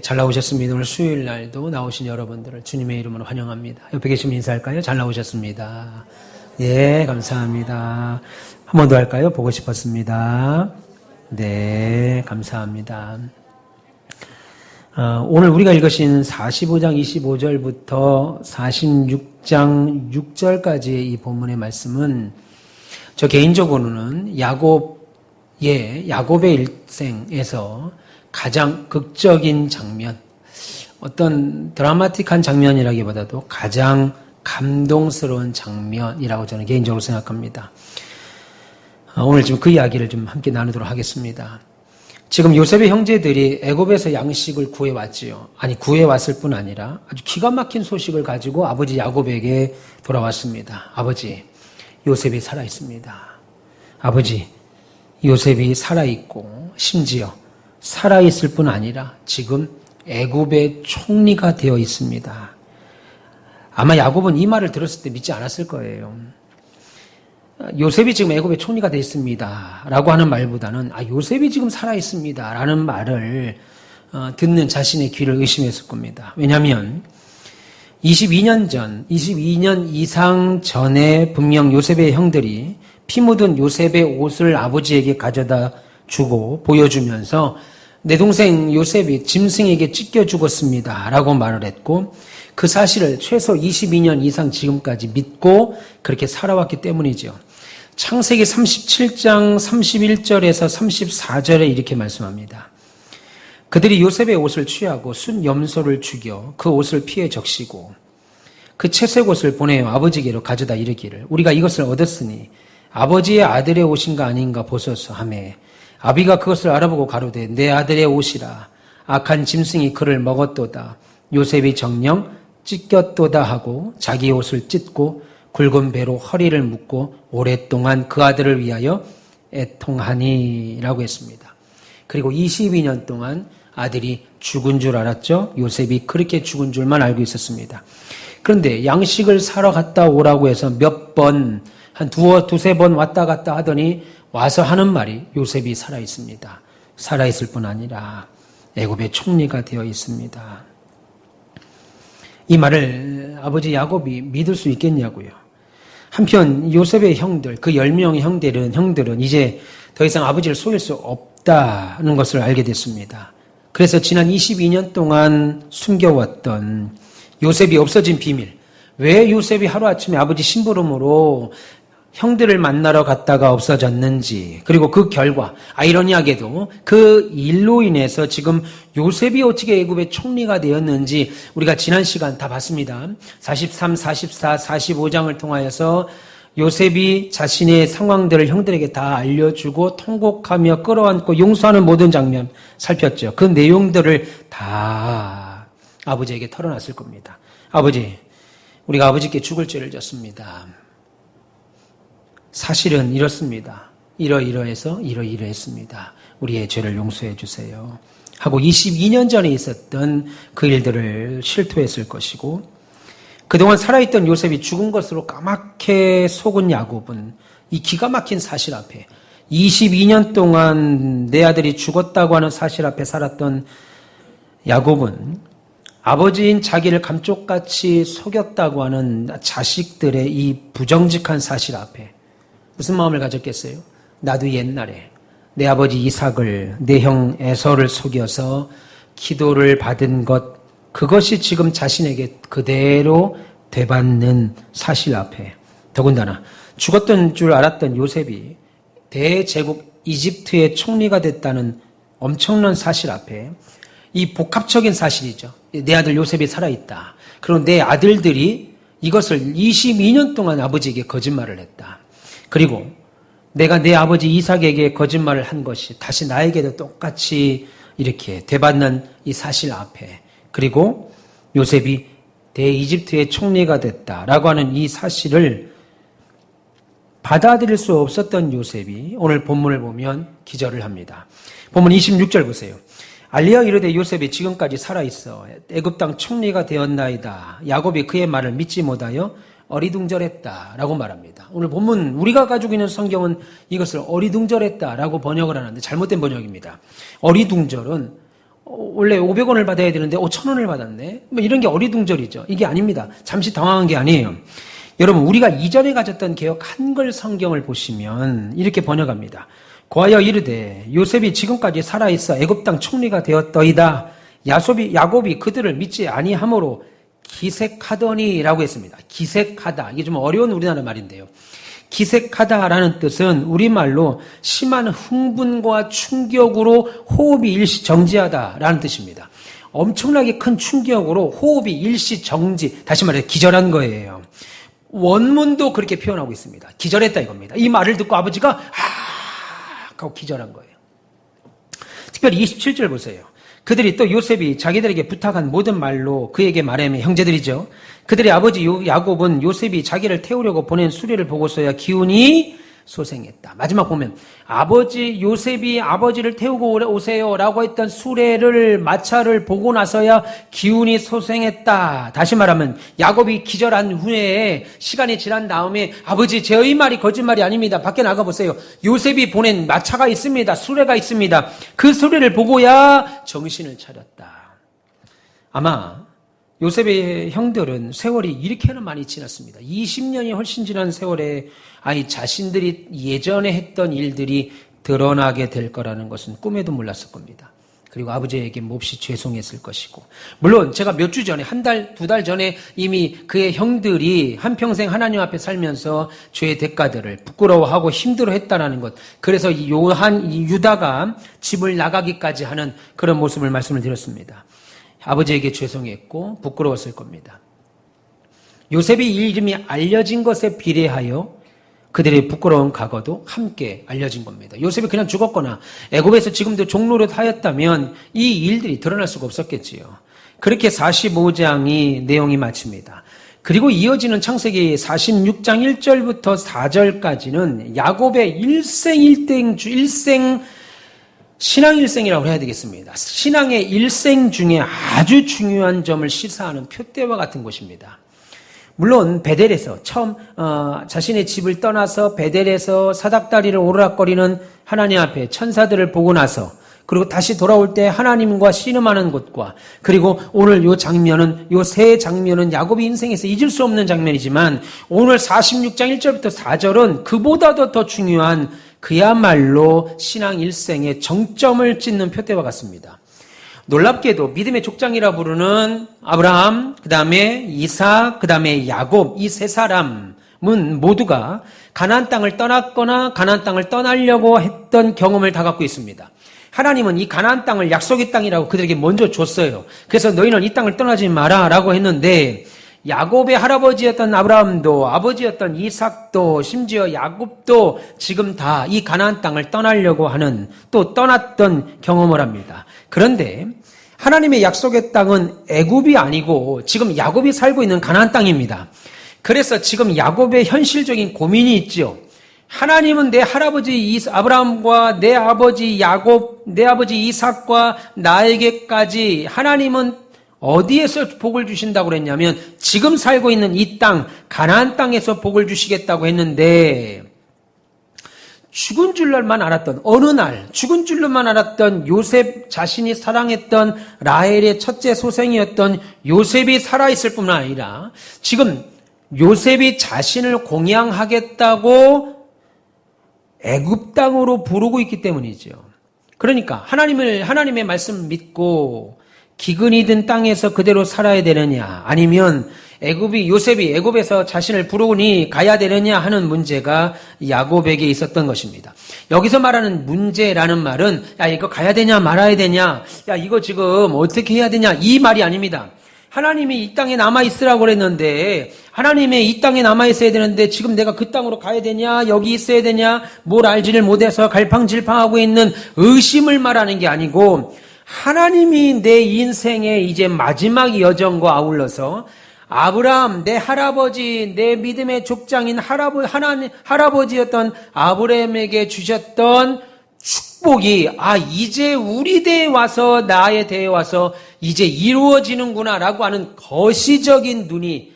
잘 나오셨습니다. 오늘 수요일 날도 나오신 여러분들을 주님의 이름으로 환영합니다. 옆에 계시면 인사할까요? 잘 나오셨습니다. 예, 감사합니다. 한 번 더 할까요? 보고 싶었습니다. 네, 감사합니다. 오늘 우리가 읽으신 45장 25절부터 46장 6절까지의 이 본문의 말씀은 저 개인적으로는 야곱의 일생에서 가장 극적인 장면, 어떤 드라마틱한 장면이라기보다도 가장 감동스러운 장면이라고 저는 개인적으로 생각합니다. 오늘 좀 그 이야기를 좀 함께 나누도록 하겠습니다. 지금 요셉의 형제들이 애굽에서 양식을 구해왔지요. 아니, 구해왔을 뿐 아니라 아주 기가 막힌 소식을 가지고 아버지 야곱에게 돌아왔습니다. 아버지, 요셉이 살아있습니다. 아버지, 요셉이 살아있고 심지어 살아있을 뿐 아니라 지금 애굽의 총리가 되어 있습니다. 아마 야곱은 이 말을 들었을 때 믿지 않았을 거예요. 요셉이 지금 애굽의 총리가 되어 있습니다 라고 하는 말보다는 요셉이 지금 살아있습니다 라는 말을 듣는 자신의 귀를 의심했을 겁니다. 왜냐하면 22년 이상 전에 분명 요셉의 형들이 피 묻은 요셉의 옷을 아버지에게 가져다 주고 보여주면서 내 동생 요셉이 짐승에게 찢겨 죽었습니다 라고 말을 했고, 그 사실을 최소 22년 이상 지금까지 믿고 그렇게 살아왔기 때문이죠. 창세기 37장 31절에서 34절에 이렇게 말씀합니다. 그들이 요셉의 옷을 취하고 순 염소를 죽여 그 옷을 피에 적시고 그 채색 옷을 보내어 아버지께로 가져다 이르기를 우리가 이것을 얻었으니 아버지의 아들의 옷인가 아닌가 보소서 하매 아비가 그것을 알아보고 가로되 내 아들의 옷이라 악한 짐승이 그를 먹었도다. 요셉이 정녕 찢겼도다 하고 자기 옷을 찢고 굵은 배로 허리를 묶고 오랫동안 그 아들을 위하여 애통하니 라고 했습니다. 그리고 22년 동안 아들이 죽은 줄 알았죠. 요셉이 그렇게 죽은 줄만 알고 있었습니다. 그런데 양식을 사러 갔다 오라고 해서 몇 번, 한 두세 번 왔다 갔다 하더니 와서 하는 말이 요셉이 살아있습니다. 살아있을 뿐 아니라 애굽의 총리가 되어 있습니다. 이 말을 아버지 야곱이 믿을 수 있겠냐고요. 한편 요셉의 형들, 그 10명의 형들은 이제 더 이상 아버지를 속일 수 없다는 것을 알게 됐습니다. 그래서 지난 22년 동안 숨겨왔던 요셉이 없어진 비밀, 왜 요셉이 하루아침에 아버지 심부름으로 형들을 만나러 갔다가 없어졌는지, 그리고 그 결과, 아이러니하게도 그 일로 인해서 지금 요셉이 어떻게 애굽의 총리가 되었는지 우리가 지난 시간 다 봤습니다. 43, 44, 45장을 통하여서 요셉이 자신의 상황들을 형들에게 다 알려주고 통곡하며 끌어안고 용서하는 모든 장면 살폈죠. 그 내용들을 다 아버지에게 털어놨을 겁니다. 아버지, 우리가 아버지께 죽을 죄를 졌습니다. 사실은 이렇습니다. 이러이러해서 이러이러했습니다. 우리의 죄를 용서해 주세요. 하고 22년 전에 있었던 그 일들을 실토했을 것이고, 그동안 살아있던 요셉이 죽은 것으로 까맣게 속은 야곱은 이 기가 막힌 사실 앞에 22년 동안 내 아들이 죽었다고 하는 사실 앞에 살았던 야곱은 아버지인 자기를 감쪽같이 속였다고 하는 자식들의 이 부정직한 사실 앞에 무슨 마음을 가졌겠어요? 나도 옛날에 내 아버지 이삭을, 내 형 에서를 속여서 기도를 받은 것, 그것이 지금 자신에게 그대로 되받는 사실 앞에, 더군다나 죽었던 줄 알았던 요셉이 대제국 이집트의 총리가 됐다는 엄청난 사실 앞에, 이 복합적인 사실이죠. 내 아들 요셉이 살아있다. 그리고 내 아들들이 이것을 22년 동안 아버지에게 거짓말을 했다. 그리고 내가 내 아버지 이삭에게 거짓말을 한 것이 다시 나에게도 똑같이 이렇게 되받는 이 사실 앞에, 그리고 요셉이 대이집트의 총리가 됐다라고 하는 이 사실을 받아들일 수 없었던 요셉이 오늘 본문을 보면 기절을 합니다. 본문 26절 보세요. 알리야 이르되 요셉이 지금까지 살아있어 애굽 땅 총리가 되었나이다. 야곱이 그의 말을 믿지 못하여 어리둥절했다라고 말합니다. 오늘 본문 우리가 가지고 있는 성경은 이것을 어리둥절했다라고 번역을 하는데 잘못된 번역입니다. 어리둥절은 원래 500원을 받아야 되는데 5,000원을 받았네. 뭐 이런 게 어리둥절이죠. 이게 아닙니다. 잠시 당황한 게 아니에요. 여러분, 우리가 이전에 가졌던 개역 한글 성경을 보시면 이렇게 번역합니다. 고하여 이르되 요셉이 지금까지 살아있어 애굽 땅 총리가 되었더이다. 야곱이 그들을 믿지 아니함으로 기색하더니라고 했습니다. 기색하다. 이게 좀 어려운 우리나라 말인데요. 기색하다라는 뜻은 우리말로 심한 흥분과 충격으로 호흡이 일시 정지하다라는 뜻입니다. 엄청나게 큰 충격으로 호흡이 일시 정지, 다시 말해 기절한 거예요. 원문도 그렇게 표현하고 있습니다. 기절했다 이겁니다. 이 말을 듣고 아버지가 하고 기절한 거예요. 특별히 27절 보세요. 그들이 또 요셉이 자기들에게 부탁한 모든 말로 그에게 말하며, 형제들이죠. 그들의 아버지 야곱은 요셉이 자기를 태우려고 보낸 수레를 보고서야 기운이 소생했다. 마지막 보면 요셉이 아버지를 태우고 오세요라고 했던 수레를 마차를 보고 나서야 기운이 소생했다. 다시 말하면 야곱이 기절한 후에 시간이 지난 다음에 아버지, 저희 말이 거짓말이 아닙니다. 밖에 나가보세요. 요셉이 보낸 마차가 있습니다. 수레가 있습니다. 그 수레를 보고야 정신을 차렸다. 아마 요셉의 형들은 세월이 이렇게나 많이 지났습니다. 20년이 훨씬 지난 세월에 자신들이 예전에 했던 일들이 드러나게 될 거라는 것은 꿈에도 몰랐을 겁니다. 그리고 아버지에게 몹시 죄송했을 것이고, 물론 제가 몇 주 전에, 한 달, 2달 전에 이미 그의 형들이 한평생 하나님 앞에 살면서 죄의 대가들을 부끄러워하고 힘들어했다라는 것, 그래서 유다가 집을 나가기까지 하는 그런 모습을 말씀을 드렸습니다. 아버지에게 죄송했고 부끄러웠을 겁니다. 요셉의 이름이 알려진 것에 비례하여 그들의 부끄러운 과거도 함께 알려진 겁니다. 요셉이 그냥 죽었거나 애굽에서 지금도 종노릇 하였다면 이 일들이 드러날 수가 없었겠지요. 그렇게 45장이 내용이 마칩니다. 그리고 이어지는 창세기 46장 1절부터 4절까지는 야곱의 신앙 일생이라고 해야 되겠습니다. 신앙의 일생 중에 아주 중요한 점을 시사하는 표대와 같은 곳입니다. 물론 베델에서 처음 자신의 집을 떠나서 베델에서 사닥다리를 오르락거리는 하나님 앞에 천사들을 보고 나서, 그리고 다시 돌아올 때 하나님과 씨름하는 것과, 그리고 오늘 요 세 장면은 야곱의 인생에서 잊을 수 없는 장면이지만, 오늘 46장 1절부터 4절은 그보다도 더 중요한 그야말로 신앙 일생의 정점을 찍는 표대와 같습니다. 놀랍게도 믿음의 족장이라 부르는 아브라함, 그 다음에 이삭, 그 다음에 야곱, 이 세 사람은 모두가 가나안 땅을 떠났거나 가나안 땅을 떠나려고 했던 경험을 다 갖고 있습니다. 하나님은 이 가나안 땅을 약속의 땅이라고 그들에게 먼저 줬어요. 그래서 너희는 이 땅을 떠나지 마라 라고 했는데, 야곱의 할아버지였던 아브라함도, 아버지였던 이삭도, 심지어 야곱도 지금 다 이 가나안 땅을 떠나려고 하는, 또 떠났던 경험을 합니다. 그런데 하나님의 약속의 땅은 애굽이 아니고 지금 야곱이 살고 있는 가나안 땅입니다. 그래서 지금 야곱의 현실적인 고민이 있죠. 하나님은 내 할아버지 아브라함과 내 아버지 야곱, 내 아버지 이삭과 나에게까지 하나님은 어디에서 복을 주신다고 그랬냐면 지금 살고 있는 이 땅, 가나안 땅에서 복을 주시겠다고 했는데, 죽은 줄만 알았던, 어느 날 죽은 줄로만 알았던 요셉, 자신이 사랑했던 라헬의 첫째 소생이었던 요셉이 살아있을 뿐만 아니라 지금 요셉이 자신을 공양하겠다고 애굽 땅으로 부르고 있기 때문이죠. 그러니까 하나님의 말씀을 믿고 기근이 든 땅에서 그대로 살아야 되느냐, 아니면 요셉이 애굽에서 자신을 부르니 가야 되느냐 하는 문제가 야곱에게 있었던 것입니다. 여기서 말하는 문제라는 말은 야, 이거 가야 되냐 말아야 되냐, 야, 이거 지금 어떻게 해야 되냐, 이 말이 아닙니다. 하나님이 이 땅에 남아있으라고 그랬는데, 하나님의 이 땅에 남아있어야 되는데 지금 내가 그 땅으로 가야 되냐, 여기 있어야 되냐, 뭘 알지를 못해서 갈팡질팡하고 있는 의심을 말하는 게 아니고, 하나님이 내 인생의 이제 마지막 여정과 아울러서 아브라함, 내 할아버지, 내 믿음의 족장인 할아버지였던 아브라함에게 주셨던 축복이 이제 우리 대에 와서, 나의 대에 와서 이제 이루어지는구나라고 하는 거시적인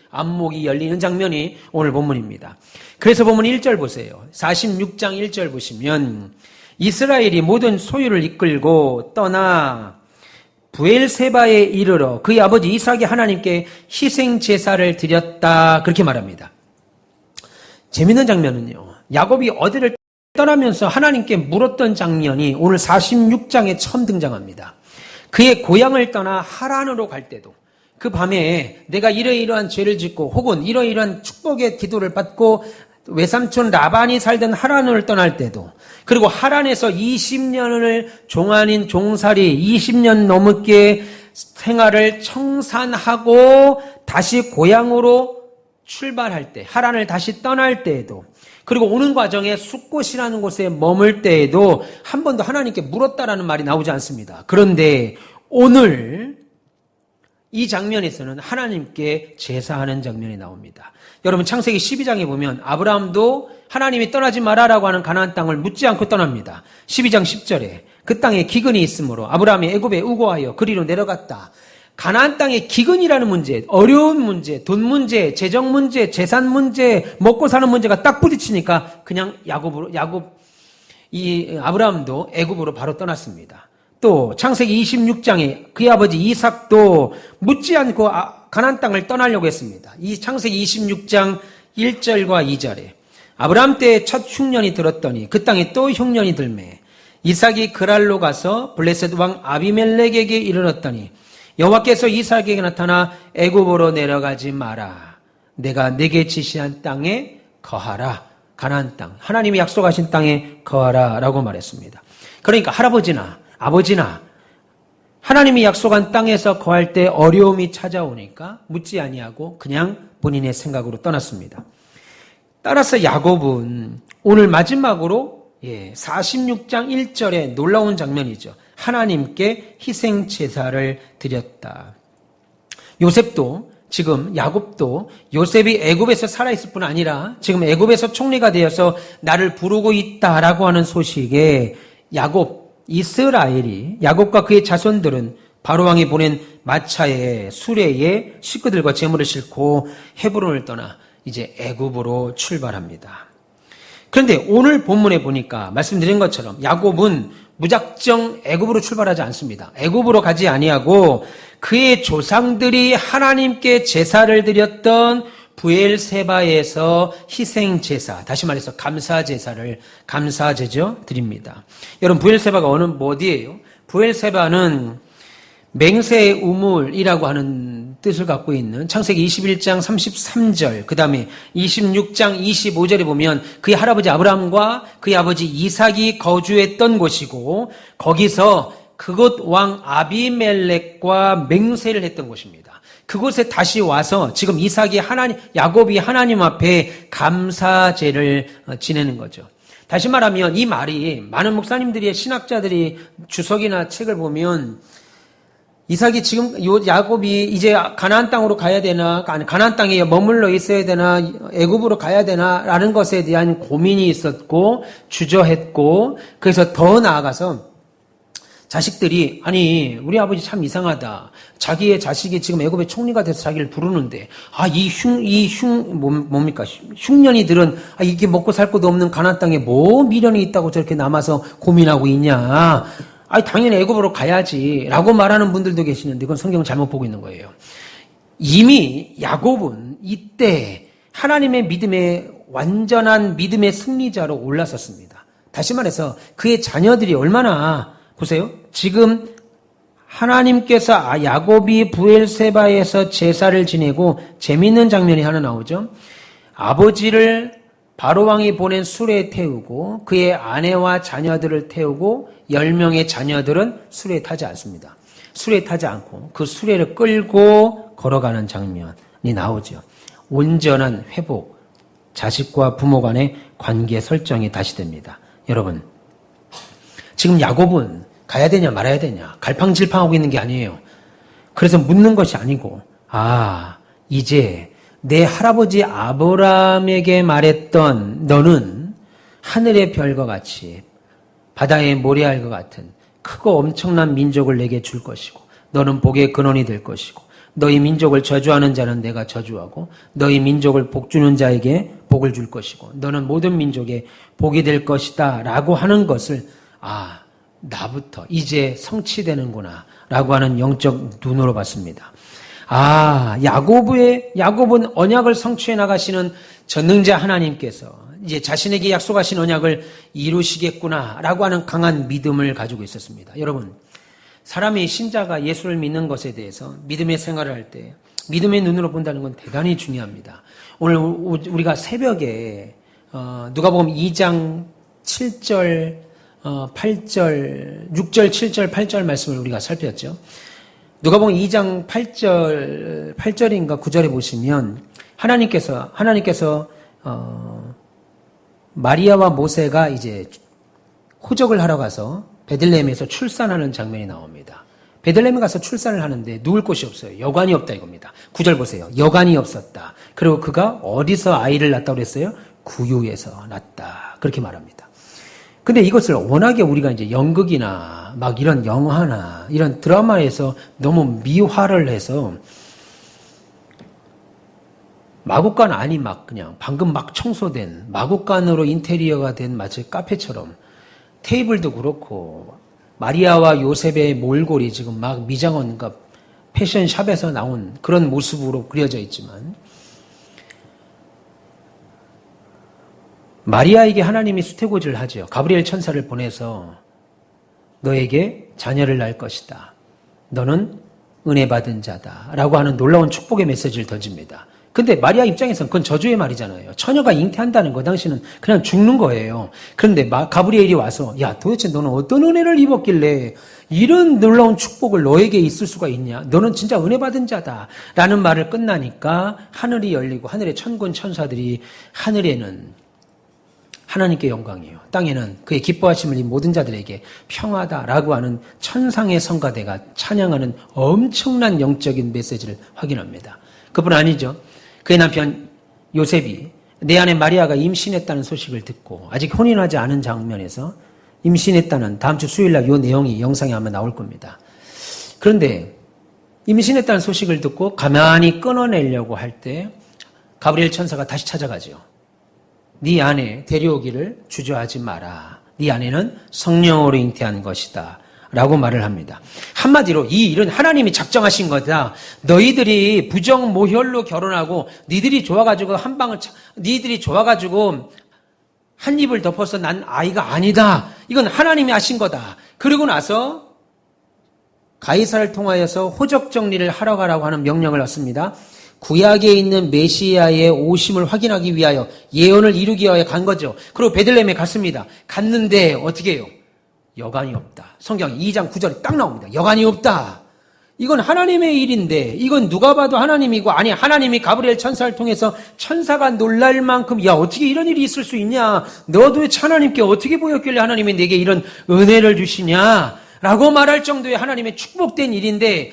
안목이 열리는 장면이 오늘 본문입니다. 그래서 본문 1절 보세요. 46장 1절 보시면 이스라엘이 모든 소유를 이끌고 떠나 브엘세바에 이르러 그의 아버지 이삭이 하나님께 희생 제사를 드렸다. 그렇게 말합니다. 재밌는 장면은요, 야곱이 어디를 떠나면서 하나님께 물었던 장면이 오늘 46장에 처음 등장합니다. 그의 고향을 떠나 하란으로 갈 때도, 그 밤에 내가 이러이러한 죄를 짓고 혹은 이러이러한 축복의 기도를 받고 외삼촌 라반이 살던 하란을 떠날 때도, 그리고 하란에서 20년을 종아닌 종살이 20년 넘게 생활을 청산하고 다시 고향으로 출발할 때, 하란을 다시 떠날 때에도, 그리고 오는 과정에 숫곳이라는 곳에 머물 때에도 한 번도 하나님께 물었다라는 말이 나오지 않습니다. 그런데 오늘 이 장면에서는 하나님께 제사하는 장면이 나옵니다. 여러분, 창세기 12장에 보면 아브라함도 하나님이 떠나지 마라라고 하는 가나안 땅을 묻지 않고 떠납니다. 12장 10절에 그 땅에 기근이 있으므로 아브라함이 애굽에 우고하여 그리로 내려갔다. 가나안 땅의 기근이라는 문제, 어려운 문제, 돈 문제, 재정 문제, 재산 문제, 먹고 사는 문제가 딱 부딪히니까 그냥 아브라함도 애굽으로 바로 떠났습니다. 또 창세기 26장에 그의 아버지 이삭도 묻지 않고 가나안 땅을 떠나려고 했습니다. 이 창세기 26장 1절과 2절에 아브라함 때에 첫 흉년이 들었더니 그 땅에 또 흉년이 들매 이삭이 그랄로 가서 블레셋 왕 아비멜렉에게 이르렀더니 여호와께서 이삭에게 나타나 애굽으로 내려가지 마라. 내가 내게 지시한 땅에 거하라. 가나안 땅, 하나님이 약속하신 땅에 거하라 라고 말했습니다. 그러니까 할아버지나 아버지나 하나님이 약속한 땅에서 거할 때 어려움이 찾아오니까 묻지 아니하고 그냥 본인의 생각으로 떠났습니다. 따라서 야곱은 오늘 마지막으로 46장 1절에 놀라운 장면이죠. 하나님께 희생 제사를 드렸다. 요셉도 지금 야곱도 요셉이 애굽에서 살아있을 뿐 아니라 지금 애굽에서 총리가 되어서 나를 부르고 있다라고 하는 소식에 이스라엘이 야곱과 그의 자손들은 바로왕이 보낸 마차에 수레에 식구들과 재물을 싣고 헤브론을 떠나 이제 애굽으로 출발합니다. 그런데 오늘 본문에 보니까 말씀드린 것처럼 야곱은 무작정 애굽으로 출발하지 않습니다. 애굽으로 가지 아니하고 그의 조상들이 하나님께 제사를 드렸던 브엘세바에서 희생 제사, 다시 말해서 감사 제죠, 드립니다. 여러분, 브엘세바가 어디예요? 브엘세바는 맹세의 우물이라고 하는 뜻을 갖고 있는 창세기 21장 33절, 그 다음에 26장 25절에 보면 그의 할아버지 아브라함과 그의 아버지 이삭이 거주했던 곳이고 거기서 그곳 왕 아비멜렉과 맹세를 했던 곳입니다. 그곳에 다시 와서 지금 야곱이 하나님 앞에 감사제를 지내는 거죠. 다시 말하면 이 말이 많은 목사님들이 신학자들이 주석이나 책을 보면 이삭이 지금 야곱이 이제 가나안 땅으로 가야 되나, 가나안 땅에 머물러 있어야 되나, 애굽으로 가야 되나라는 것에 대한 고민이 있었고 주저했고, 그래서 더 나아가서 자식들이 아니 우리 아버지 참 이상하다. 자기의 자식이 지금 애굽의 총리가 돼서 자기를 부르는데 흉년이들은 이게 먹고 살 것도 없는 가나안 땅에 뭐 미련이 있다고 저렇게 남아서 고민하고 있냐. 당연히 애굽으로 가야지라고 말하는 분들도 계시는데 그건 성경을 잘못 보고 있는 거예요. 이미 야곱은 이때 하나님의 믿음의 완전한 믿음의 승리자로 올라섰습니다. 다시 말해서 그의 자녀들이 얼마나 보세요. 지금 하나님께서 야곱이 브엘세바에서 제사를 지내고 재미있는 장면이 하나 나오죠. 아버지를 바로왕이 보낸 수레에 태우고 그의 아내와 자녀들을 태우고 10명의 자녀들은 수레에 타지 않습니다. 수레에 타지 않고 그 수레를 끌고 걸어가는 장면이 나오죠. 온전한 회복, 자식과 부모 간의 관계 설정이 다시 됩니다. 여러분, 지금 야곱은 가야 되냐 말아야 되냐 갈팡질팡하고 있는 게 아니에요. 그래서 묻는 것이 아니고 이제 내 할아버지 아브라함에게 말했던 너는 하늘의 별과 같이 바다의 모래알과 같은 크고 엄청난 민족을 내게 줄 것이고 너는 복의 근원이 될 것이고 너희 민족을 저주하는 자는 내가 저주하고 너희 민족을 복주는 자에게 복을 줄 것이고 너는 모든 민족의 복이 될 것이다 라고 하는 것을 나부터 이제 성취되는구나. 라고 하는 영적 눈으로 봤습니다. 야곱은 언약을 성취해 나가시는 전능자 하나님께서 이제 자신에게 약속하신 언약을 이루시겠구나 라고 하는 강한 믿음을 가지고 있었습니다. 여러분, 사람이 신자가 예수를 믿는 것에 대해서 믿음의 생활을 할 때 믿음의 눈으로 본다는 건 대단히 중요합니다. 오늘 우리가 새벽에 누가복음 2장 7절, 8절, 6절, 7절, 8절 말씀을 우리가 살폈죠. 누가복음 2장 8절인가 9절에 보시면 하나님께서 마리아와 모세가 이제 호적을 하러 가서 베들레헴에서 출산하는 장면이 나옵니다. 베들레헴에 가서 출산을 하는데 누울 곳이 없어요. 여관이 없다 이겁니다. 9절 보세요. 여관이 없었다. 그리고 그가 어디서 아이를 낳았다고 그랬어요? 구유에서 낳았다. 그렇게 말합니다. 근데 이것을 워낙에 우리가 이제 연극이나 막 이런 영화나 이런 드라마에서 너무 미화를 해서 마구간 안이 막 그냥 방금 막 청소된 마구간으로 인테리어가 된 마치 카페처럼 테이블도 그렇고 마리아와 요셉의 몰골이 지금 막 미장원, 그러니까 패션샵에서 나온 그런 모습으로 그려져 있지만 마리아에게 하나님이 수태고지를 하죠. 가브리엘 천사를 보내서 너에게 자녀를 낳을 것이다. 너는 은혜 받은 자다. 라고 하는 놀라운 축복의 메시지를 던집니다. 근데 마리아 입장에서는 그건 저주의 말이잖아요. 처녀가 잉태한다는 거 당시는 그냥 죽는 거예요. 그런데 가브리엘이 와서 야 도대체 너는 어떤 은혜를 입었길래 이런 놀라운 축복을 너에게 있을 수가 있냐. 너는 진짜 은혜 받은 자다. 라는 말을 끝나니까 하늘이 열리고 하늘의 천군 천사들이 하늘에는 하나님께 영광이요. 땅에는 그의 기뻐하심을 이 모든 자들에게 평화다라고 하는 천상의 성가대가 찬양하는 엄청난 영적인 메시지를 확인합니다. 그뿐 아니죠. 그의 남편 요셉이 내 아내 마리아가 임신했다는 소식을 듣고 아직 혼인하지 않은 장면에서 임신했다는 다음 주 수요일날 이 내용이 영상에 아마 나올 겁니다. 그런데 임신했다는 소식을 듣고 가만히 끊어내려고 할 때 가브리엘 천사가 다시 찾아가죠. 네 아내 데려오기를 주저하지 마라. 네 아내는 성령으로 잉태한 것이다. 라고 말을 합니다. 한마디로 이 일은 하나님이 작정하신 거다. 너희들이 부정모혈로 결혼하고 니들이 좋아가지고 니들이 좋아가지고 한 입을 덮어서 난 아이가 아니다. 이건 하나님이 하신 거다. 그러고 나서 가이사를 통하여서 호적 정리를 하러 가라고 하는 명령을 얻습니다. 구약에 있는 메시아의 오심을 확인하기 위하여 예언을 이루기 위하여 간 거죠. 그리고 베들레헴에 갔습니다. 갔는데 어떻게 해요? 여관이 없다. 성경 2장 9절에 딱 나옵니다. 여관이 없다. 이건 하나님의 일인데 이건 누가 봐도 하나님이고 아니 하나님이 가브리엘 천사를 통해서 천사가 놀랄 만큼 야 어떻게 이런 일이 있을 수 있냐. 너 도대체 하나님께 어떻게 보였길래 하나님이 내게 이런 은혜를 주시냐 라고 말할 정도의 하나님의 축복된 일인데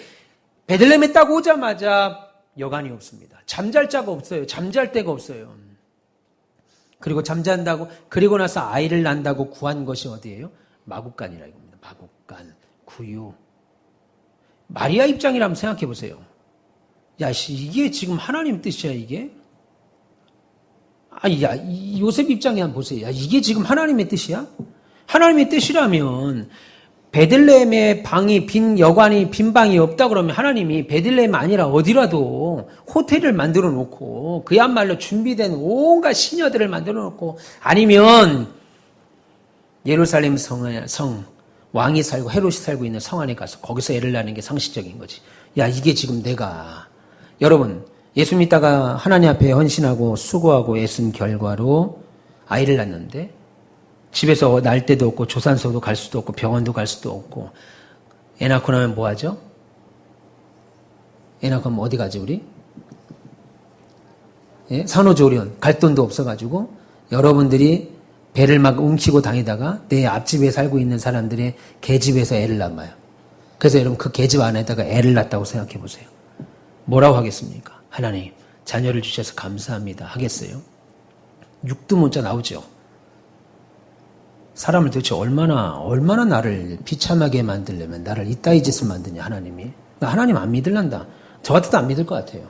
베들레헴에 딱 오자마자 여관이 없습니다. 잠잘 자가 없어요. 잠잘 데가 없어요. 그리고 잠잔다고 그리고 나서 아이를 낳는다고 구한 것이 어디예요? 마구간이라 이겁니다. 마구간, 구유. 마리아 입장이라면 생각해 보세요. 야, 이게 지금 하나님 뜻이야, 이게? 아니, 야, 요셉 입장에 한번 보세요. 야, 이게 지금 하나님의 뜻이야? 하나님의 뜻이라면 베들레헴에 여관이 빈 방이 없다 그러면 하나님이 베들레헴 아니라 어디라도 호텔을 만들어 놓고 그야말로 준비된 온갖 시녀들을 만들어 놓고 아니면 예루살렘 성 왕이 살고 헤롯이 살고 있는 성 안에 가서 거기서 애를 낳는 게 상식적인 거지. 야 이게 지금 여러분 예수 믿다가 하나님 앞에 헌신하고 수고하고 애쓴 결과로 아이를 낳는데 집에서 날 데도 없고 조산소도 갈 수도 없고 병원도 갈 수도 없고 애 낳고 나면 뭐 하죠? 애 낳고 나면 어디 가지 우리? 예? 산후조리원 갈 돈도 없어가지고 여러분들이 배를 막 움키고 다니다가 내 앞집에 살고 있는 사람들의 개집에서 애를 낳아요. 그래서 여러분 그 개집 안에다가 애를 낳았다고 생각해 보세요. 뭐라고 하겠습니까? 하나님 자녀를 주셔서 감사합니다 하겠어요? 육두문자 나오죠. 사람을 도대체 얼마나 나를 비참하게 만들려면 나를 이따위 짓을 만드냐 하나님이. 나 하나님 안 믿을란다. 저 같아도 안 믿을 것 같아요.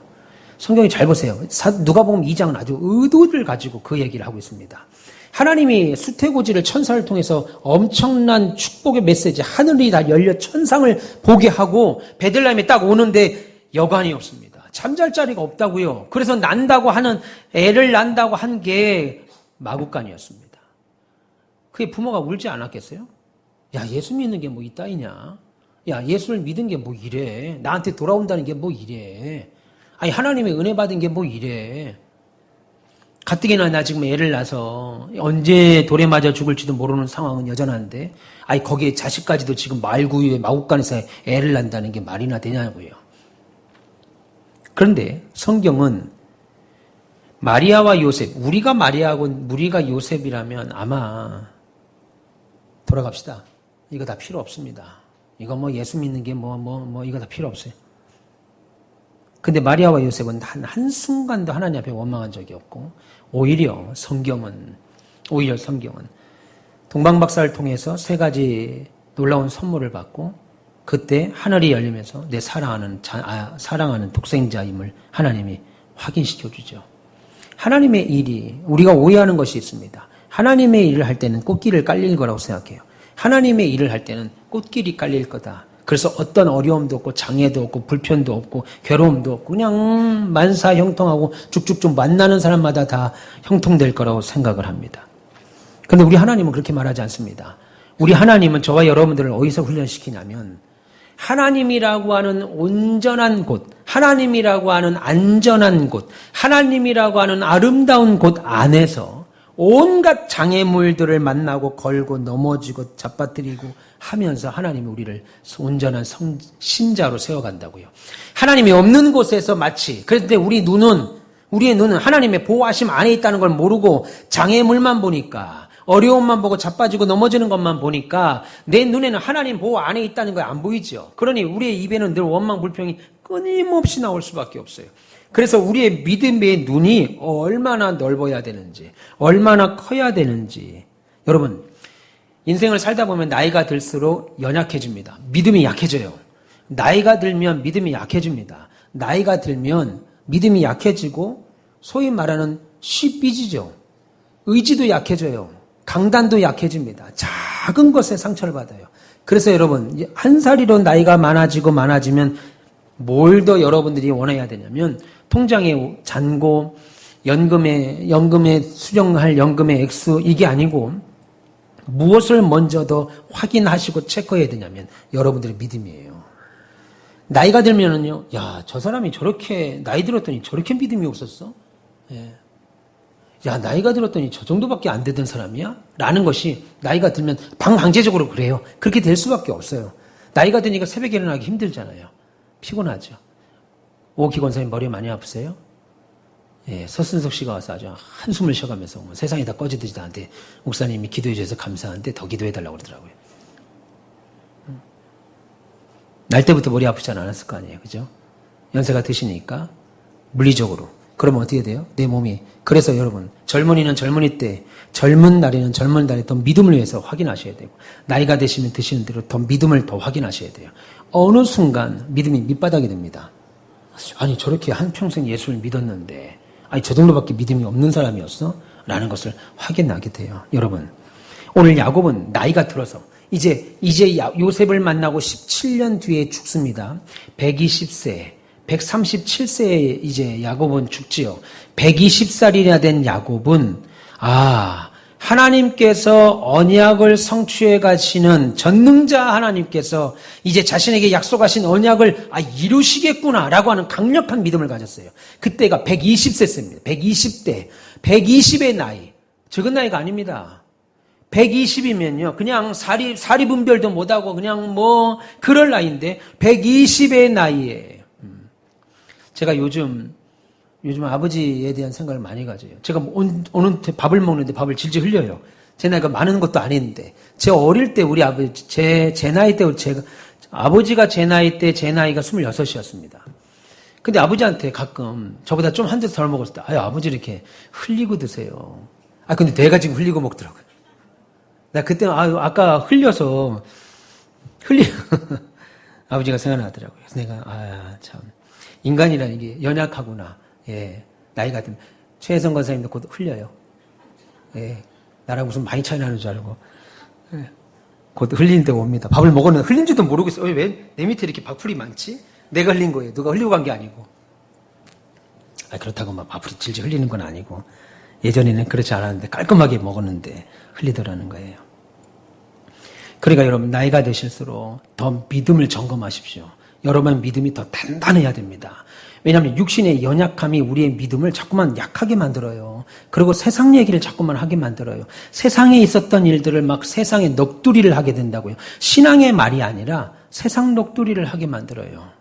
성경이 잘 보세요. 누가복음 2장은 아주 의도를 가지고 그 얘기를 하고 있습니다. 하나님이 수태고지를 천사를 통해서 엄청난 축복의 메시지, 하늘이 다 열려 천상을 보게 하고 베들레헴에 딱 오는데 여관이 없습니다. 잠잘 자리가 없다고요. 그래서 애를 난다고 한 게 마구간이었습니다. 그게 부모가 울지 않았겠어요? 야, 예수 믿는 게 뭐 이따이냐? 야, 예수를 믿은 게 뭐 이래? 나한테 돌아온다는 게 뭐 이래? 아니, 하나님의 은혜 받은 게 뭐 이래? 가뜩이나 나 지금 애를 낳아서 언제 돌에 맞아 죽을지도 모르는 상황은 여전한데, 아니, 거기에 자식까지도 지금 말구유에 마구간에서 애를 낳는다는 게 말이나 되냐고요. 그런데 성경은 마리아와 요셉, 우리가 마리아하고 우리가 요셉이라면 아마 돌아갑시다. 이거 다 필요 없습니다. 이거 뭐 예수 믿는 게 이거 다 필요 없어요. 근데 마리아와 요셉은 한순간도 하나님 앞에 원망한 적이 없고, 오히려 성경은 동방박사를 통해서 3가지 놀라운 선물을 받고, 그때 하늘이 열리면서 내 사랑하는 독생자임을 하나님이 확인시켜 주죠. 하나님의 일이, 우리가 오해하는 것이 있습니다. 하나님의 일을 할 때는 꽃길을 깔릴 거라고 생각해요. 하나님의 일을 할 때는 꽃길이 깔릴 거다. 그래서 어떤 어려움도 없고 장애도 없고 불편도 없고 괴로움도 없고 그냥 만사 형통하고 쭉쭉쭉 만나는 사람마다 다 형통될 거라고 생각을 합니다. 그런데 우리 하나님은 그렇게 말하지 않습니다. 우리 하나님은 저와 여러분들을 어디서 훈련시키냐면, 하나님이라고 하는 온전한 곳, 하나님이라고 하는 안전한 곳, 하나님이라고 하는 아름다운 곳 안에서 온갖 장애물들을 만나고 걸고 넘어지고 잡아뜨리고 하면서 하나님이 우리를 온전한 신자로 세워간다고요. 하나님이 없는 곳에서 마치, 그런데 우리의 눈은 하나님의 보호하심 안에 있다는 걸 모르고 장애물만 보니까, 어려움만 보고 자빠지고 넘어지는 것만 보니까 내 눈에는 하나님 보호 안에 있다는 거 안 보이죠. 그러니 우리의 입에는 늘 원망 불평이 끊임없이 나올 수밖에 없어요. 그래서 우리의 믿음의 눈이 얼마나 넓어야 되는지, 얼마나 커야 되는지. 여러분, 인생을 살다 보면 나이가 들수록 연약해집니다. 믿음이 약해져요. 나이가 들면 믿음이 약해집니다. 나이가 들면 믿음이 약해지고 소위 말하는 쉬 삐지죠. 의지도 약해져요. 강단도 약해집니다. 작은 것에 상처를 받아요. 그래서 여러분, 한 살이로 나이가 많아지면 뭘 더 여러분들이 원해야 되냐면, 통장의 잔고, 연금에 수령할 연금의 액수, 이게 아니고 무엇을 먼저 더 확인하시고 체크해야 되냐면 여러분들의 믿음이에요. 나이가 들면은요, 야, 저 사람이 저렇게 나이 들었더니 저렇게 믿음이 없었어? 예. 야, 나이가 들었더니 저 정도밖에 안 되던 사람이야? 라는 것이 나이가 들면 방강제적으로 그래요. 그렇게 될 수밖에 없어요. 나이가 드니까 새벽에 일어나기 힘들잖아요. 피곤하죠. 오기 권사님 머리 많이 아프세요? 예, 서순석 씨가 와서 아주 한숨을 쉬어가면서 세상이 다 꺼지듯이 나한테 목사님이 기도해 주셔서 감사한데 더 기도해달라고 그러더라고요. 날 때부터 머리 아프지 않았을 거 아니에요. 그죠? 연세가 드시니까 물리적으로. 그러면 어떻게 돼요? 내 몸이. 그래서 여러분, 젊은이는 젊은이 때, 젊은 날에는 젊은 날에 더 믿음을 위해서 확인하셔야 되고, 나이가 되시면 드시는 대로 더 믿음을 더 확인하셔야 돼요. 어느 순간 믿음이 밑바닥이 됩니다. 아니, 저렇게 한평생 예수를 믿었는데, 아니, 저 정도밖에 믿음이 없는 사람이었어? 라는 것을 확인하게 돼요. 여러분, 오늘 야곱은 나이가 들어서, 이제 요셉을 만나고 17년 뒤에 죽습니다. 120세. 137세에 이제 야곱은 죽지요. 120살이나 된 야곱은, 하나님께서 언약을 성취해 가시는 전능자 하나님께서 이제 자신에게 약속하신 언약을 이루시겠구나라고 하는 강력한 믿음을 가졌어요. 그때가 120세입니다. 120대. 120의 나이. 적은 나이가 아닙니다. 120이면요. 그냥 사리 분별도 못하고 그냥 그럴 나이인데 120의 나이에 제가 요즘 아버지에 대한 생각을 많이 가져요. 제가 어느 때 밥을 먹는데 밥을 질질 흘려요. 제 나이가 많은 것도 아닌데. 제 어릴 때 우리 아버지, 제 나이 때 아버지가 제 나이 때 제 나이가 26이었습니다. 근데 아버지한테 가끔 저보다 좀 한 대 덜 먹었을 때, 아버지 이렇게 흘리고 드세요. 근데 내가 지금 흘리고 먹더라고요. 나 그때, 아까 흘려서, 아버지가 생각나더라고요. 그래서 내가, 참. 인간이라는 게 연약하구나. 예. 나이가 들면. 최혜성 권사님도 곧 흘려요. 예. 나랑 무슨 많이 차이 나는 줄 알고. 곧 흘리는 데가 옵니다. 밥을 먹었는데 흘린지도 모르겠어요. 왜 내 밑에 이렇게 밥풀이 많지? 내가 흘린 거예요. 누가 흘리고 간 게 아니고. 그렇다고 막 밥풀이 질질 흘리는 건 아니고. 예전에는 그렇지 않았는데 깔끔하게 먹었는데 흘리더라는 거예요. 그러니까 여러분 나이가 드실수록 더 믿음을 점검하십시오. 여러분의 믿음이 더 단단해야 됩니다. 왜냐하면 육신의 연약함이 우리의 믿음을 자꾸만 약하게 만들어요. 그리고 세상 얘기를 자꾸만 하게 만들어요. 세상에 있었던 일들을 막 세상의 넋두리를 하게 된다고요. 신앙의 말이 아니라 세상 넋두리를 하게 만들어요.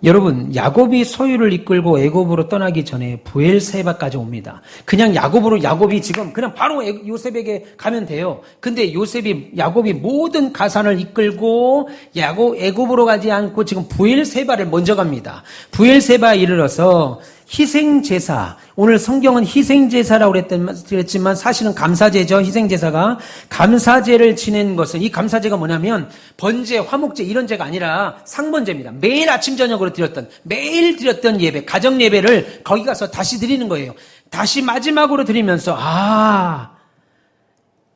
여러분 야곱이 소유를 이끌고 애굽으로 떠나기 전에 부엘세바까지 옵니다. 그냥 야곱이 지금 그냥 바로 요셉에게 가면 돼요. 근데 야곱이 모든 가산을 이끌고 애굽으로 가지 않고 지금 부엘세바를 먼저 갑니다. 부엘세바에 이르러서 희생제사, 오늘 성경은 희생제사라고 그랬지만 사실은 감사제죠. 희생제사가 감사제를 지낸 것은, 이 감사제가 뭐냐면 번제, 화목제 이런 제가 아니라 상번제입니다. 매일 아침 저녁으로 매일 드렸던 예배, 가정 예배를 거기 가서 다시 드리는 거예요. 다시 마지막으로 드리면서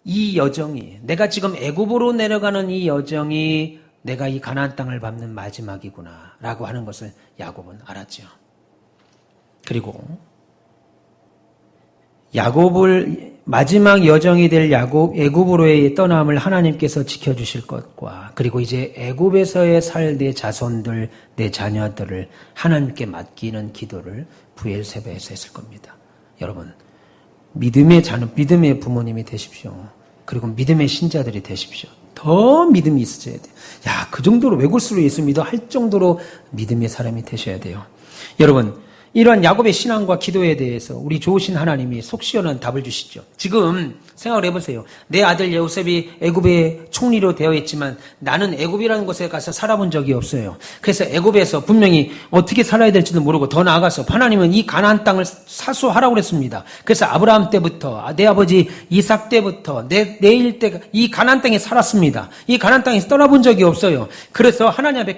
이 여정이, 내가 지금 애굽으로 내려가는 이 여정이 내가 이 가나안 땅을 밟는 마지막이구나 라고 하는 것을 야곱은 알았죠. 그리고 야곱을 마지막 여정이 될 애굽으로의 떠남을 하나님께서 지켜주실 것과 그리고 이제 애굽에서의 살 내 자손들, 내 자녀들을 하나님께 맡기는 기도를 부엘세바에서 했을 겁니다. 여러분 믿음의 부모님이 되십시오. 그리고 믿음의 신자들이 되십시오. 더 믿음이 있어야 돼요. 그 정도로 외골수로 예수 믿어 할 정도로 믿음의 사람이 되셔야 돼요. 여러분 이러한 야곱의 신앙과 기도에 대해서 우리 좋으신 하나님이 속 시원한 답을 주시죠. 지금 생각을 해보세요. 내 아들 요셉이 애굽의 총리로 되어 있지만 나는 애굽이라는 곳에 가서 살아본 적이 없어요. 그래서 애굽에서 분명히 어떻게 살아야 될지도 모르고 더 나아가서 하나님은 이 가나안 땅을 사수하라고 그랬습니다. 그래서 아브라함 때부터 내 아버지 이삭 때부터 내일 때 이 가나안 땅에 살았습니다. 이 가나안 땅에서 떠나본 적이 없어요. 그래서 하나님 앞에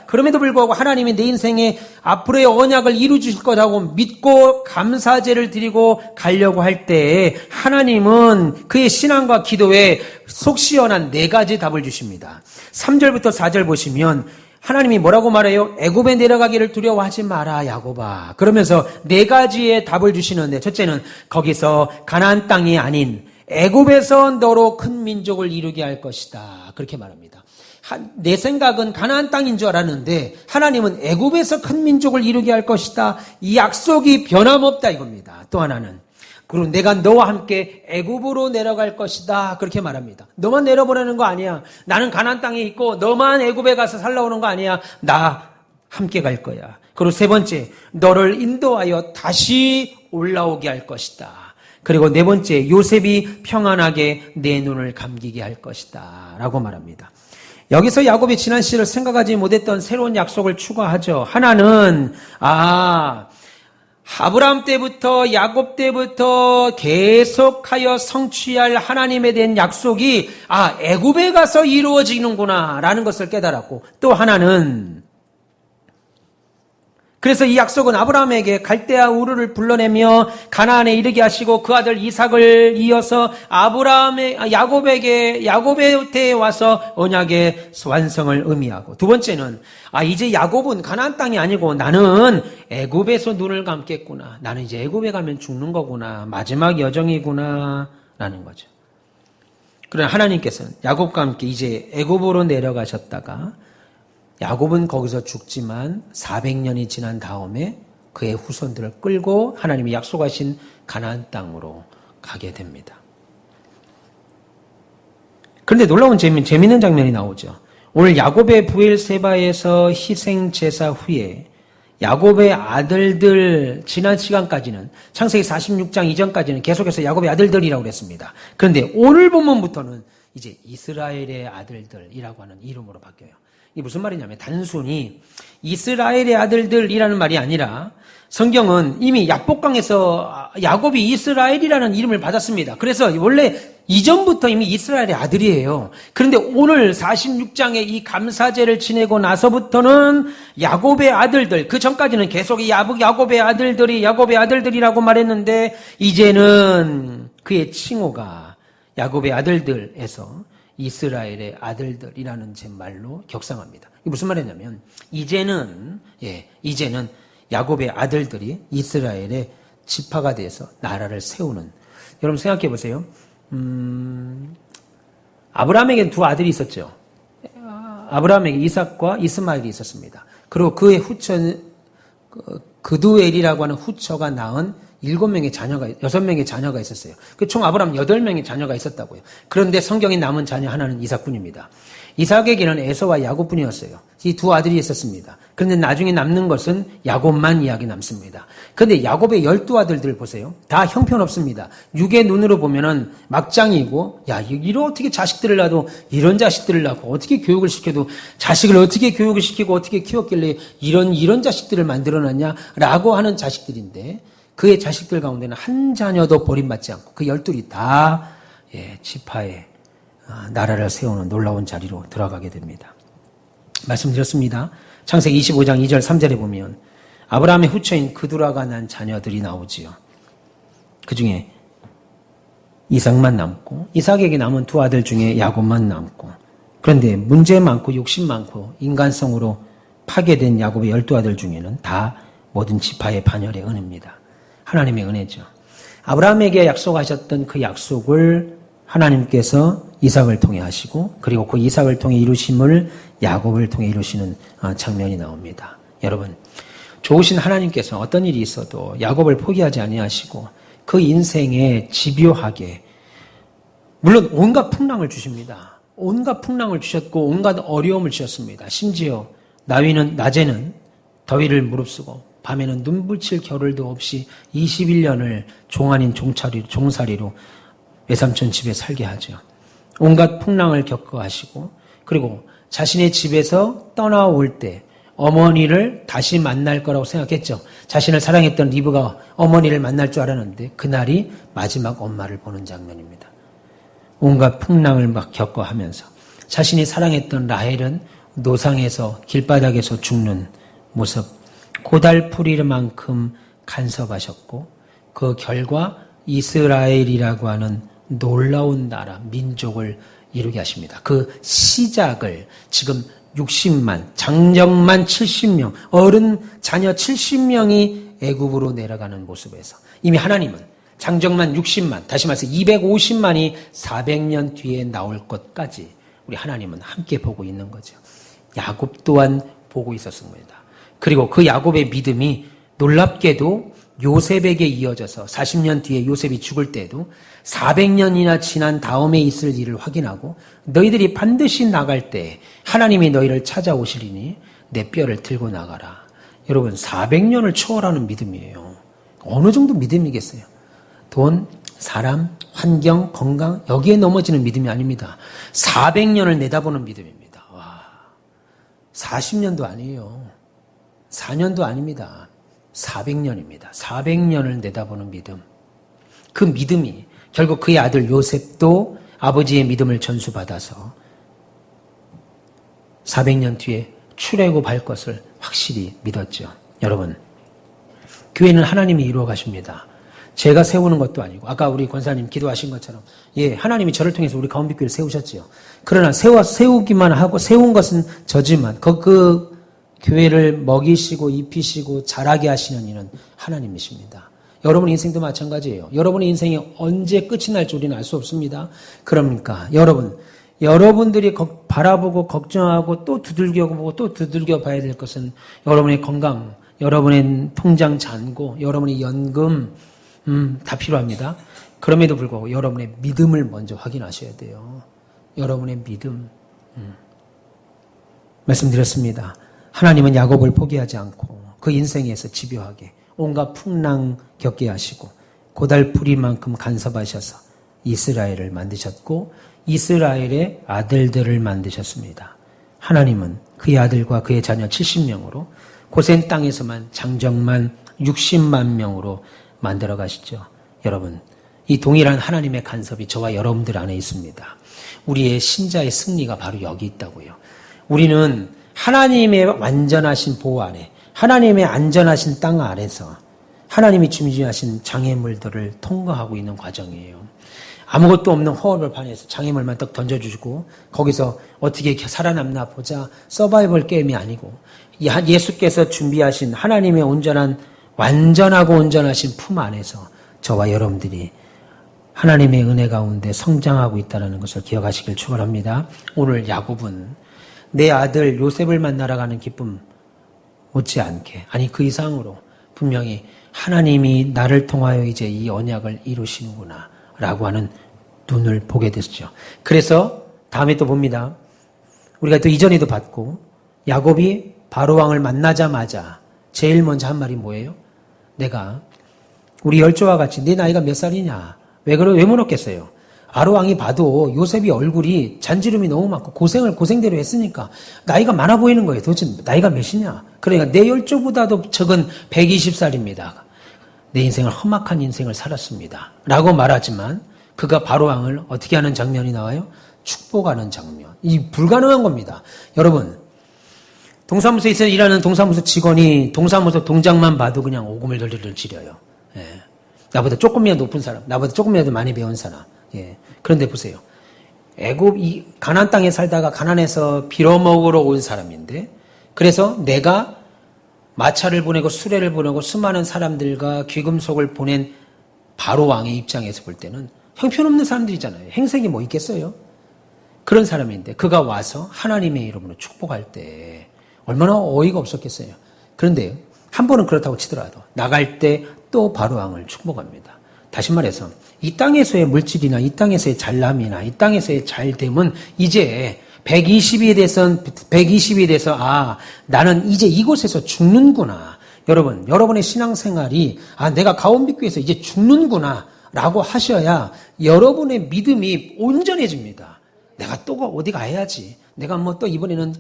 그럼에도 불구하고 하나님이 내 인생에 앞으로의 언약을 이루 주실 거라고 믿고 감사제를 드리고 가려고 할 때 하나님은 그의 신앙과 기도에 속 시원한 4가지 답을 주십니다. 3절부터 4절 보시면 하나님이 뭐라고 말해요? 애굽에 내려가기를 두려워하지 마라 야곱아. 그러면서 4가지의 답을 주시는데 첫째는 거기서 가나안 땅이 아닌 애굽에서 너로 큰 민족을 이루게 할 것이다. 그렇게 말합니다. 내 생각은 가나안 땅인 줄 알았는데 하나님은 애굽에서 큰 민족을 이루게 할 것이다. 이 약속이 변함없다 이겁니다. 또 하나는 그리고 내가 너와 함께 애굽으로 내려갈 것이다. 그렇게 말합니다. 너만 내려보내는 거 아니야. 나는 가나안 땅에 있고 너만 애굽에 가서 살라오는 거 아니야. 나 함께 갈 거야. 그리고 3번째, 너를 인도하여 다시 올라오게 할 것이다. 그리고 4번째, 요셉이 평안하게 내 눈을 감기게 할 것이다. 라고 말합니다. 여기서 야곱이 지난 시를 생각하지 못했던 새로운 약속을 추가하죠. 하나는 아브라함 때부터 야곱 때부터 계속하여 성취할 하나님에 대한 약속이 애굽에 가서 이루어지는구나 라는 것을 깨달았고 또 하나는 그래서 이 약속은 아브라함에게 갈대아 우르를 불러내며 가나안에 이르게 하시고 그 아들 이삭을 이어서 야곱의 때에 와서 언약의 완성을 의미하고 두 번째는 이제 야곱은 가나안 땅이 아니고 나는 애굽에서 눈을 감겠구나. 나는 이제 애굽에 가면 죽는 거구나. 마지막 여정이구나 라는 거죠. 그러나 하나님께서는 야곱과 함께 이제 애굽으로 내려가셨다가 야곱은 거기서 죽지만 400년이 지난 다음에 그의 후손들을 끌고 하나님이 약속하신 가나안 땅으로 가게 됩니다. 그런데 놀라운 재미있는 장면이 나오죠. 오늘 야곱의 부엘세바에서 희생 제사 후에 야곱의 아들들 지난 시간까지는 창세기 46장 이전까지는 계속해서 야곱의 아들들이라고 그랬습니다. 그런데 오늘 본문부터는 이제 이스라엘의 아들들이라고 하는 이름으로 바뀌어요. 이게 무슨 말이냐면 단순히 이스라엘의 아들들이라는 말이 아니라 성경은 이미 약복강에서 야곱이 이스라엘이라는 이름을 받았습니다. 그래서 원래 이전부터 이미 이스라엘의 아들이에요. 그런데 오늘 46장의 이 감사제를 지내고 나서부터는 야곱의 아들들, 그 전까지는 계속 야곱의 아들들이라고 말했는데 이제는 그의 칭호가 야곱의 아들들에서 이스라엘의 아들들이라는 제 말로 격상합니다. 이게 무슨 말이냐면 이제는 야곱의 아들들이 이스라엘의 지파가 돼서 나라를 세우는. 여러분 생각해 보세요. 아브라함에게는 두 아들이 있었죠. 아브라함에게 이삭과 이스마엘이 있었습니다. 그리고 그의 후처는 그두엘이라고 하는 후처가 낳은 6명의 자녀가 있었어요. 총 아브라함 8명의 자녀가 있었다고요. 그런데 성경에 남은 자녀 하나는 이삭뿐입니다. 이삭에게는 에서와 야곱뿐이었어요. 이 두 아들이 있었습니다. 그런데 나중에 남는 것은 야곱만 이야기 남습니다. 그런데 야곱의 12아들들 보세요. 다 형편없습니다. 육의 눈으로 보면은 막장이고, 이런 어떻게 자식들을 낳아도 이런 자식들을 낳고 어떻게 교육을 시켜도 자식을 어떻게 교육을 시키고 어떻게 키웠길래 이런 자식들을 만들어놨냐라고 하는 자식들인데 그의 자식들 가운데는 한 자녀도 버림받지 않고 그 12이 다 지파에 나라를 세우는 놀라운 자리로 들어가게 됩니다. 말씀드렸습니다. 창세기 25장 2절 3절에 보면 아브라함의 후처인 그두라가 난 자녀들이 나오지요. 그 중에 이삭만 남고 이삭에게 남은 두 아들 중에 야곱만 남고, 그런데 문제 많고 욕심 많고 인간성으로 파괴된 야곱의 12아들 중에는 다 모든 지파의 반열의 은혜입니다. 하나님의 은혜죠. 아브라함에게 약속하셨던 그 약속을 하나님께서 이삭을 통해 하시고, 그리고 그 이삭을 통해 이루심을 야곱을 통해 이루시는 장면이 나옵니다. 여러분, 좋으신 하나님께서 어떤 일이 있어도 야곱을 포기하지 아니하시고 그 인생에 집요하게, 물론 온갖 풍랑을 주십니다. 온갖 풍랑을 주셨고 온갖 어려움을 주셨습니다. 심지어 낮에는 더위를 무릅쓰고 밤에는 눈부칠 겨를도 없이 21년을 종 아닌 종살이로 외삼촌 집에 살게 하죠. 온갖 풍랑을 겪어하시고, 그리고 자신의 집에서 떠나올 때 어머니를 다시 만날 거라고 생각했죠. 자신을 사랑했던 리브가 어머니를 만날 줄 알았는데 그날이 마지막 엄마를 보는 장면입니다. 온갖 풍랑을 막 겪어하면서 자신이 사랑했던 라헬은 노상에서 길바닥에서 죽는 모습, 고달프리만큼 간섭하셨고 그 결과 이스라엘이라고 하는 놀라운 나라, 민족을 이루게 하십니다. 그 시작을 지금 60만, 장정만 70명, 어른 자녀 70명이 애굽으로 내려가는 모습에서 이미 하나님은 장정만 60만, 다시 말해서 250만이 400년 뒤에 나올 것까지 우리 하나님은 함께 보고 있는 거죠. 야곱 또한 보고 있었습니다. 그리고 그 야곱의 믿음이 놀랍게도 요셉에게 이어져서 40년 뒤에 요셉이 죽을 때에도 400년이나 지난 다음에 있을 일을 확인하고 너희들이 반드시 나갈 때 하나님이 너희를 찾아오시리니 내 뼈를 들고 나가라. 여러분, 400년을 초월하는 믿음이에요. 어느 정도 믿음이겠어요? 돈, 사람, 환경, 건강 여기에 넘어지는 믿음이 아닙니다. 400년을 내다보는 믿음입니다. 와, 40년도 아니에요. 4년도 아닙니다. 400년입니다. 400년을 내다보는 믿음. 그 믿음이 결국 그의 아들 요셉도 아버지의 믿음을 전수받아서 400년 뒤에 출애굽할 것을 확실히 믿었죠. 여러분, 교회는 하나님이 이루어 가십니다. 제가 세우는 것도 아니고, 아까 우리 권사님 기도하신 것처럼, 하나님이 저를 통해서 우리 가운데교회를 세우셨지요. 그러나 세우기만 하고, 세운 것은 저지만, 그 교회를 먹이시고, 입히시고, 자라게 하시는 이는 하나님이십니다. 여러분 인생도 마찬가지예요. 여러분의 인생이 언제 끝이 날지 우리는 알 수 없습니다. 그러니까, 여러분들이 바라보고, 걱정하고, 또 두들겨보고, 또 두들겨 봐야 될 것은 여러분의 건강, 여러분의 통장 잔고, 여러분의 연금, 다 필요합니다. 그럼에도 불구하고 여러분의 믿음을 먼저 확인하셔야 돼요. 여러분의 믿음. 말씀드렸습니다. 하나님은 야곱을 포기하지 않고 그 인생에서 집요하게 온갖 풍랑 겪게 하시고 고달프리만큼 간섭하셔서 이스라엘을 만드셨고 이스라엘의 아들들을 만드셨습니다. 하나님은 그의 아들과 그의 자녀 70명으로 고센 땅에서만 장정만 60만 명으로 만들어 가시죠. 여러분, 이 동일한 하나님의 간섭이 저와 여러분들 안에 있습니다. 우리의 신자의 승리가 바로 여기 있다고요. 우리는 하나님의 완전하신 보호 아래, 하나님의 안전하신 땅 아래서 하나님이 준비하신 장애물들을 통과하고 있는 과정이에요. 아무것도 없는 허허벌판에서 장애물만 딱 던져주시고 거기서 어떻게 살아남나 보자 서바이벌 게임이 아니고 예수께서 준비하신 하나님의 온전한 완전하고 온전하신 품 안에서 저와 여러분들이 하나님의 은혜 가운데 성장하고 있다는 것을 기억하시길 축원합니다. 오늘 야곱은 내 아들 요셉을 만나러 가는 기쁨 못지않게, 아니 그 이상으로 분명히 하나님이 나를 통하여 이제 이 언약을 이루시는구나 라고 하는 눈을 보게 됐죠. 그래서 다음에 또 봅니다. 우리가 또 이전에도 봤고 야곱이 바로왕을 만나자마자 제일 먼저 한 말이 뭐예요? 내가 우리 열조와 같이 내 나이가 몇 살이냐? 왜 물었겠어요? 바로왕이 봐도 요셉이 얼굴이 잔지름이 너무 많고 고생을 고생대로 했으니까 나이가 많아 보이는 거예요. 도대체 나이가 몇이냐? 그러니까 내 열조보다도 적은 120살입니다. 내 인생을 험악한 인생을 살았습니다. 라고 말하지만 그가 바로왕을 어떻게 하는 장면이 나와요? 축복하는 장면. 이 불가능한 겁니다. 여러분, 동사무소에서 일하는 동사무소 직원이 동사무소 동장만 봐도 그냥 오금을 덜덜 지려요. 예. 나보다 조금이라도 높은 사람, 나보다 조금이라도 많이 배운 사람. 예. 그런데 보세요. 이 가나안 땅에 살다가 가나안에서 빌어먹으러 온 사람인데, 그래서 내가 마차를 보내고 수레를 보내고 수많은 사람들과 귀금속을 보낸 바로왕의 입장에서 볼 때는 형편없는 사람들이잖아요. 행색이 뭐 있겠어요? 그런 사람인데 그가 와서 하나님의 이름으로 축복할 때 얼마나 어이가 없었겠어요. 그런데 한 번은 그렇다고 치더라도 나갈 때 또 바로왕을 축복합니다. 다시 말해서 이 땅에서의 물질이나 이 땅에서의 잘남이나 이 땅에서의 잘됨은 이제 120이 돼서 나는 이제 이곳에서 죽는구나. 여러분의 신앙생활이 내가 가온비교에서 이제 죽는구나 라고 하셔야 여러분의 믿음이 온전해집니다. 내가 또 어디 가야지. 내가 또 이번에는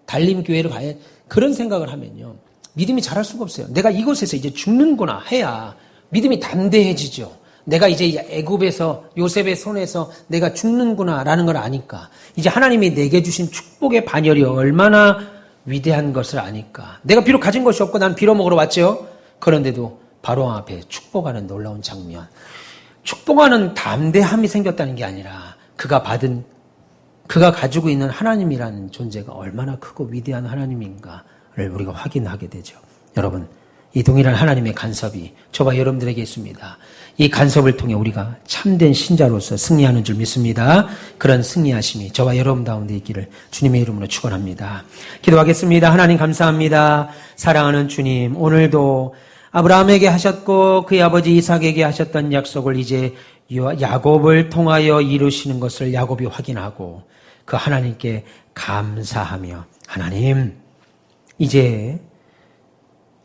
달림교회를 가야 그런 생각을 하면요. 믿음이 자랄 수가 없어요. 내가 이곳에서 이제 죽는구나 해야 믿음이 담대해지죠. 내가 이제 애굽에서 요셉의 손에서 내가 죽는구나라는 걸 아니까 이제 하나님이 내게 주신 축복의 반열이 얼마나 위대한 것을 아니까 내가 비록 가진 것이 없고 난 빌어먹으러 왔죠. 그런데도 바로왕 앞에 축복하는 놀라운 장면, 축복하는 담대함이 생겼다는 게 아니라 그가 가지고 있는 하나님이라는 존재가 얼마나 크고 위대한 하나님인가를 우리가 확인하게 되죠. 여러분, 이 동일한 하나님의 간섭이 저와 여러분들에게 있습니다. 이 간섭을 통해 우리가 참된 신자로서 승리하는 줄 믿습니다. 그런 승리하심이 저와 여러분 가운데 있기를 주님의 이름으로 축원합니다. 기도하겠습니다. 하나님 감사합니다. 사랑하는 주님, 오늘도 아브라함에게 하셨고 그의 아버지 이삭에게 하셨던 약속을 이제 야곱을 통하여 이루시는 것을 야곱이 확인하고 그 하나님께 감사하며 하나님, 이제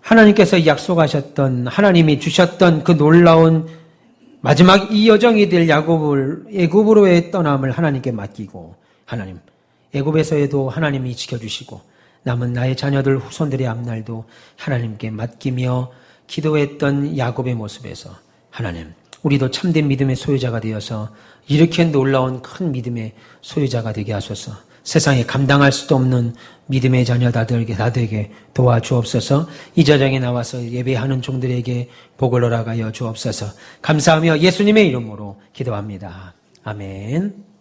하나님께서 약속하셨던 하나님이 주셨던 그 놀라운 마지막 이 여정이 될 야곱을 애굽으로의 떠남을 하나님께 맡기고 하나님 애굽에서에도 하나님이 지켜주시고 남은 나의 자녀들 후손들의 앞날도 하나님께 맡기며 기도했던 야곱의 모습에서 하나님 우리도 참된 믿음의 소유자가 되어서 이렇게 놀라운 큰 믿음의 소유자가 되게 하소서. 세상에 감당할 수도 없는 믿음의 자녀들에게 도와주옵소서. 이 자장에 나와서 예배하는 종들에게 복을 허락하여 주옵소서. 감사하며 예수님의 이름으로 기도합니다. 아멘.